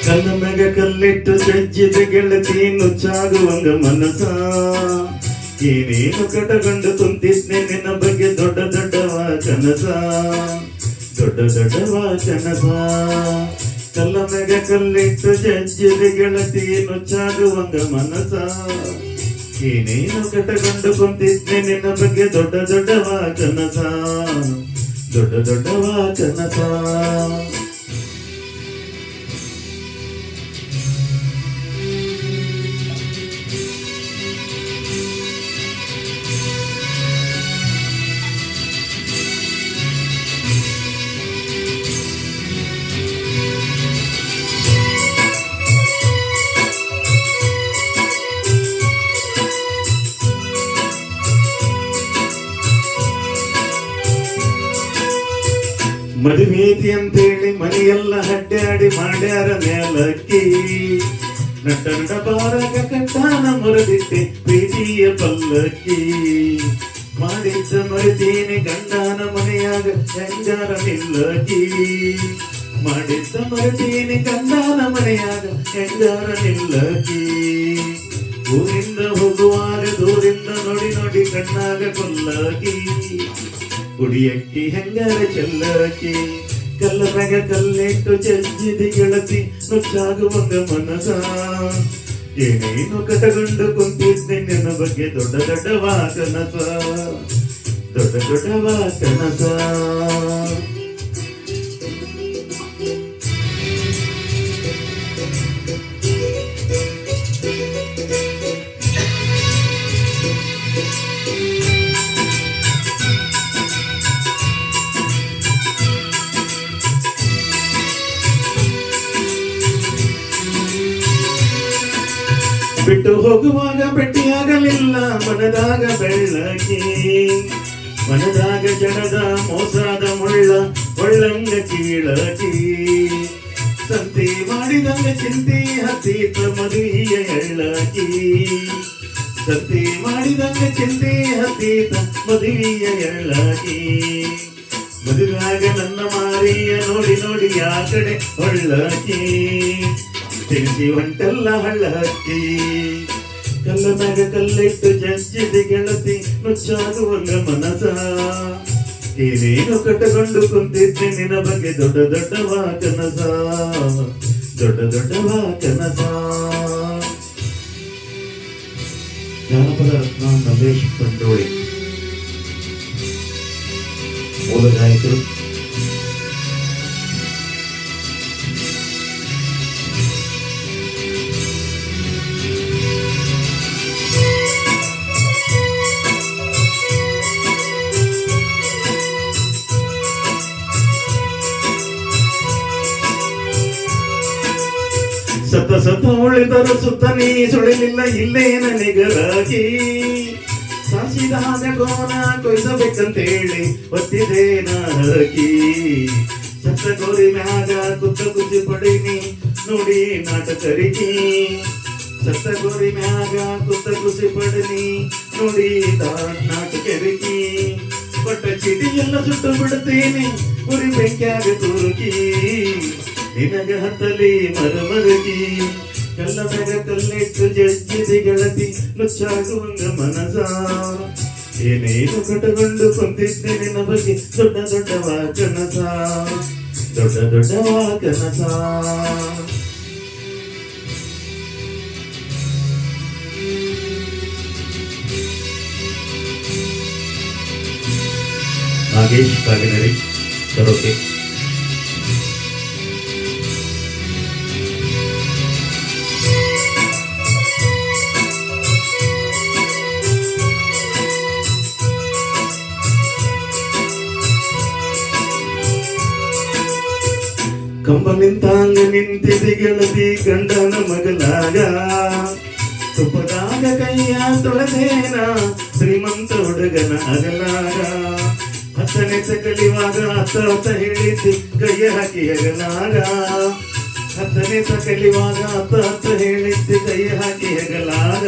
ಕಲ್ಲ ಮ್ಯಾಗ ಕಲ್ಲಿಟ್ಟು ಜಜ್ಜಿದ ಗೆಳತಿ ನುಚ್ಚಾಗುವಂಗ ಮನಸ ಏನೇನು ಕಟಗೊಂಡು ಕುಂತಿದ್ನೆ ನಿನ್ನ ಬಗ್ಗೆ ದೊಡ್ಡ ದೊಡ್ಡವ ಕನಸ ದೊಡ್ಡ ದೊಡ್ಡವ ಕನಸ ಕಲ್ಲ ಮ್ಯಾಗ ಕಲ್ಲಿಟ್ಟು ಜಜ್ಜಿದ ಗೆಳತಿ ನುಚ್ಚಾಗುವಂಗ ಮನಸ ಏನೇನು ಕಟಗೊಂಡು ಕುಂತಿದ್ನೆ ನಿನ್ನ ಬಗ್ಗೆ ದೊಡ್ಡ ದೊಡ್ಡವ ಕನಸ ದೊಡ್ಡ ದೊಡ್ಡವ ಕನಸ ಮದುವೇತಿ ಅಂತೇಳಿ ಮನೆಯೆಲ್ಲ ಅಡ್ಡಾಡಿ ಮಾಡ್ಯಾರ ಮೇಲಕ್ಕಿ ನಟ ನಡಬಾರಗ ಕಟ್ಟಾನ ಮುರಿದಿಟ್ಟೆ ಪ್ರೀತಿಯ ಪಲ್ಲಕ್ಕಿ ಮಾಡಿದ್ದ ಮರಿತೀನಿ ಗಂಡನ ಮನೆಯಾಗ ಹೆಂಗಾರ ನಿಲ್ಲಕಿ ಮಾಡಿದ್ದ ಮರಿತೀನಿ ಗಂಡನ ಮನೆಯಾಗ ಹೆಂಗಾರ ನಿಲ್ಲಕಿ ಊರಿಂದ ಹೋಗುವಾಗ ದೂರಿಂದ ನೋಡಿ ನೋಡಿ ಕಣ್ಣಾಗ ಕೊಲ್ಲಕಿ ಕುಡಿಯಕ್ಕಿ ಹೆಂಗಾರ ಚೆಲ್ಲಕಿ ಕಲ್ಲ ಮ್ಯಾಗ ಕಲ್ಲಿಟ್ಟು ಜಜ್ಜಿದಿ ಗೆಳತಿ ನುಚ್ಚಾಗುವಂಗ ಮನಸ ಏನೇನು ಕಟಗೊಂಡು ಕುಂತಿದ್ದೆ ನಿನ್ನ ಬಗ್ಗೆ ದೊಡ್ಡ ದೊಡ್ಡವ ಕನಸ ದೊಡ್ಡ ದೊಡ್ಡವ ಕನಸ ಬಿಟ್ಟು ಹೋಗುವಾಗ ಭೇಟಿಯಾಗಲಿಲ್ಲ ಮನದಾಗ ಬೆಳ್ಳಕಿ ಮನದಾಗ ಜಡದ ಮೋಸದ ಮುಳ್ಳ ಒಳ್ಳಂಗ ಕೀಳಕಿ ಸಂತಿ ಮಾಡಿದಂಗ ಚಿಂತಿ ಹತ್ತೀತ ಮದುವೆಯ ಎಳ್ಳಕಿ ಸಂತಿ ಮಾಡಿದಂಗ ಚಿಂತಿ ಹತ್ತೀತ ಮದುವೆಯ ಎಳ್ಳಕಿ ಮದುವೆಯಾಗ ನನ್ನ ಮಾರಿಯ ನೋಡಿ ನೋಡಿ ಆ ಕಡೆ ಒಳ್ಳಕಿ ತಿರುಗಿ ಹೊಂಟೆಲ್ಲ ಹಳ್ಳಕ್ಕಿ ಕಲ್ಲ ಮ್ಯಾಗ ಕಲ್ಲಿಟ್ಟು ಜಜ್ಜಿದಿ ಗೆಳತಿ ನುಚ್ಚಾಗುವಂಗ ಮನಸ ಏನೇನು ಕಟ್ಟಕೊಂಡು ಕುಂತಿದ್ದೆ ನಿನ್ನ ಬಗ್ಗೆ ದೊಡ್ಡ ದೊಡ್ಡವ ಕನಸ ದೊಡ್ಡ ದೊಡ್ಡವ ಕನಸ. ಜಾನಪದ ರತ್ನ ಮಲ್ಲೇಶ್ ಬಂಡೋಳಿ ಮೂಲ ಗಾಯಕರು. ಸತ ಸತ ಉಳಿದರು ಸುತ್ತ ನೀ ಸುಳಿಲಿಲ್ಲ ಇಲ್ಲೇನ ನಿಗರಾಗಿ ಸಾಸಿದಾದ ಗೋನ ಕೊಯ್ಸಬೇಕಂತೇಳಿ ಒತ್ತಿದೆ ನಾರಕಿ ಸತ್ತ ಗೋರಿ ಮ್ಯಾಗ ಕುತ್ತ ಕುಸಿ ಪಡಿನಿ ನೋಡಿ ನಾಟಕರಿಕಿ ಸತ್ತ ಗೋರಿ ಮ್ಯಾಗ ಕುತ್ತ ಕುಸಿ ಪಡಿನಿ ನೋಡಿ ನಾಟಕರಿಕಿ ಕೊಟ್ಟ ಚೀಟಿ ಎಲ್ಲ ಸುಟ್ಟು ಬಿಡ್ತೀನಿ ಉರಿ ಬೆಂಕ್ಯಾಗ ತುರುಕಿ ನಿನಗ ಹತ್ತಲಿ ಮರಮರಗಿ ಕಲ್ಲ ಮ್ಯಾಗ ಕಲ್ಲಿಟ್ಟು ಜಜ್ಜಿದಿ ಗೆಳತಿ ನುಚ್ಚಾಗುವಂಗ ಮನಸ ಏನೇನು ಕಟಗೊಂಡು ಕುಂತಿದ್ದೆ ನಿನ್ನ ಬಗ್ಗೆ ದೊಡ್ಡ ದೊಡ್ಡವ ಕನಸ ದೊಡ್ಡ ದೊಡ್ಡವ ಕನಸ. ನಾಗೇಶ್ ಕಾಗಿನಡಿ ಕರೋಕೆ. ಕಂಬ ನಿಂತಾಂಗ ನಿಂತಿದೆ ಗೆಳತಿ ಗಂಡನ ಮಗಲಾಗ ತುಪ್ಪದಾಗ ಕೈಯ ತೊಳೆದೇನ ಶ್ರೀಮಂತ ಹುಡುಗನ ಅಗಲಾಗ ಹತ್ತನೆ ಕಲಿಯುವಾಗ ಅತ್ತ ಹೇಳಿದ್ದಿ ಕೈಯ ಹಾಕಿ ಹೆಗಲಾಗ ಹತ್ತನೆ ಕಲಿಯುವಾಗ ಅತ್ತ ಹೇಳಿದ್ದಿ ಕೈಯ ಹಾಕಿ ಹೆಗಲಾಗ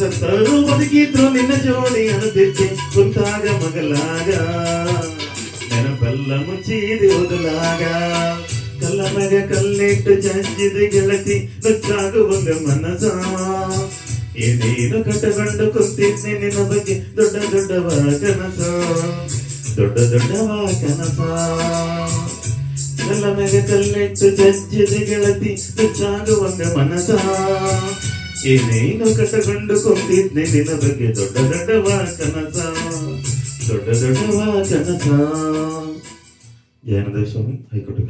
ಸತ್ತರು ಬದುಕಿದ್ರು ನಿನ್ನ ಜೋಡಿ ಅನ್ನುತ್ತಿದ್ದೆ ಕುಂತಾಗ ಮಗಲಾಗ ನೆನಪೆಲ್ಲ ಮುಚ್ಚಿದೆ ಓದಲಾಗ ಕಲ್ಲ ಮ್ಯಾಗ ಕಲ್ಲಿಟ್ಟು ಚಂಚಿದೆ ಗೆಳತಿ ನುಚ್ಚಾಗುವಂಗ ಮನಸ ಏನೇನು ಕಟ್ಟಕೊಂಡು ಕುಂತಿದ್ದೆ ನಿನ್ನ ಬಗ್ಗೆ ದೊಡ್ಡ ದೊಡ್ಡವ ಕನಸ ದೊಡ್ಡ ದೊಡ್ಡವ ಕನಸ ಕಲ್ಲ ಮ್ಯಾಗ ಕಲ್ಲಿಟ್ಟು ಚಂಚಿದೆ ಗೆಳತಿ ನುಚ್ಚಾಗುವಂಗ ಮನಸ ಏನೇನು ಕಟ್ಟಕೊಂಡು ಕುಂತಿದ್ದೆ ನಿನ್ನ ಬಗ್ಗೆ ದೊಡ್ಡ ದೊಡ್ಡವ ಕನಸ ದೊಡ್ಡ ದೊಡ್ಡವ ಕನಸ. ಜಯನದೇವ ಸ್ವಾಮಿ ಹೈಕೋರ್ಟ್